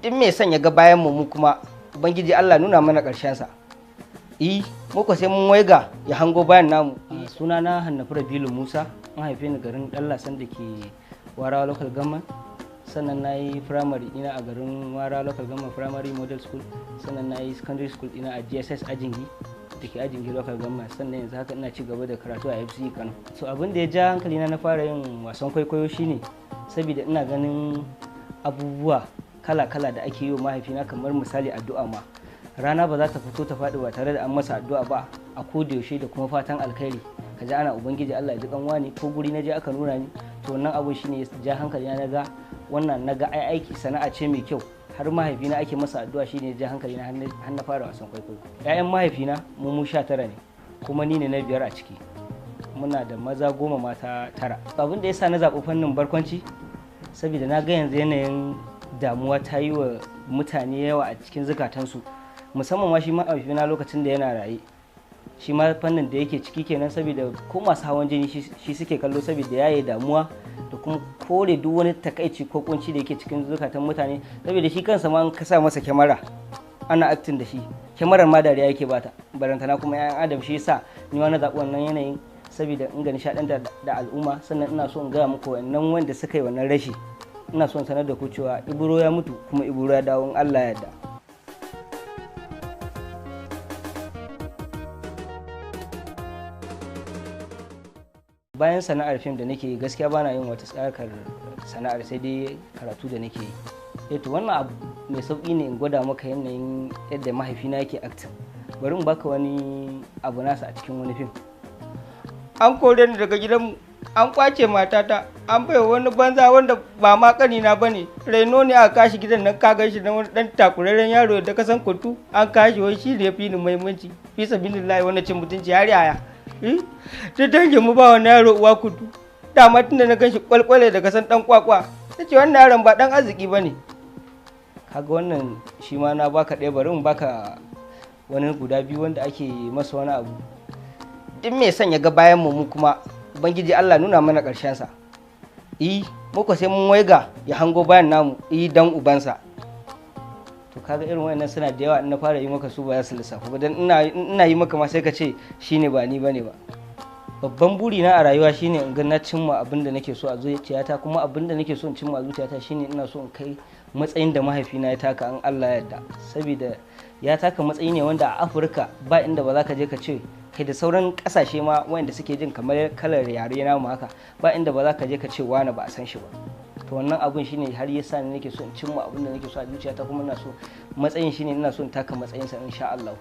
duk mai son ya ga bayan mu kuma ubangiji Allah nuna mana ƙarshen sa. Muka sai mun waiga ya hango bayan namu. Suna na Hannafi Rabilu Musa, an haife ni garin Dallasan da ke Warawa Local Government. Sannan na yi primary ina a garin Warawa Local Government Primary Model School. Sannan na yi secondary school ina a GSS Ajingi da ke Ajingi Local Government. Sannan yanzu haka ina ci gaba da karatu a FCE Kano. So abin da ya ja hankali na fara yin wasan kwaikwayo shine saboda ina ganin abubuwa kala-kala da ake yi wa mahaifina, kamar misali addu'a ma. Rana ba za ta fito ta faɗi ba tare da an masa addu'a ba a koda yaushe, da kuma fatan alkhairi. Ka ji ana ubangiji Allah ya ji kanwa ne, ko guri na je aka nuna ni, to wannan abu shine ya ja hankali na ga wannan, naga ai aiki sana'a ce mai kyau, har mahaifina ake masa addu'a, shine ya ja hankali na har na fara wasan kwaikwayo. ƴaƴan mahaifina mu 19 ne, kuma ni ne na 5 a ciki. Muna da maza 10 mata 9. Abin da yasa na zaɓi fannin barkwanci saboda na ga yanzu yanayin damuwa ta yi wa mutane yawa a cikin zukatansu, musamman ma shi mahaifina lokacin da yana raye. Shi ma fannin da yake ciki kenan, saboda ko masu hawan jini shi suke kallo, saboda yayi damuwa da kuma kore duk wani takaici ko kunci da yake cikin zukatan mutane. Saboda shi kansa ma an kasa masa kyamara ana acting da shi, kyamarar ma dariya yake bata, barantana kuma ƴaƴan adam. Shi yasa ni ma na zaɓi wannan yanayin saboda in ga nishaɗantar da al'umma. Sannan ina so in gaya muku wannan wanda suka yi wannan rashi, ina son sanar da ku cewa Ibro ya mutu kuma Ibro ya dawo in Allah ya yarda. Bayan sana'ar fim da nake yi, gaskiya bana yin wata tsakar sana'ar, sai dai karatu da nake yi. To wannan abu mai sauƙi ne in gwada maka yanayin yadda mahaifina yake acting. Bari in baka wani abu nasa a cikin wani fim. An kore ni daga gidanmu, an kwace matata, an bai wani banza wanda ba ma kanina bane. Reno ne aka kashi gidan nan, ka ganshi na wani dan takuraren yaro da ka san kuntu, an kashi wai shi da ya fi ni muhimmanci. Fi sabilillahi, wannan cin mutunci har yaya. Ta dangin mu ba wani yaro uwa kudu. Dama tunda na ganshi kwalkwale daga san dan kwakwa, nace wannan yaron ba dan arziki bane. Kaga wannan shi ma na baka ɗaya, bari in baka wani guda biyu wanda ake masa wani abu. Duk mai son ya ga bayan mu kuma ubangiji Allah nuna mana ƙarshen sa. Muka sai mun waiga ya hango bayan namu dan ubansa. To kaga irin wayannan suna da yawa, in na fara yi maka su ba za su lissafu ba, dan ina yi maka ma sai ka ce shine ba ni bane ba. Babban buri na a rayuwa shine in ga na cimma abin da nake so a zuciyata, kuma abin da nake so in cimma a zuciyata shine ina so in kai matsayin da mahaifina ya taka, in Allah ya yarda. Saboda ya taka matsayi ne wanda a Afirka ba inda ba za ka je ka ce, kai da sauran kasashe ma wanda suke jin kamar kalar yare namu haka, ba inda ba za ka je ka ce wani ba a san shi ba. To wannan abun shine har yasa ni nake so in cimma abin da nake so a zuciyata, kuma ina so matsayin shine ina so in taka matsayinsa insha Allah.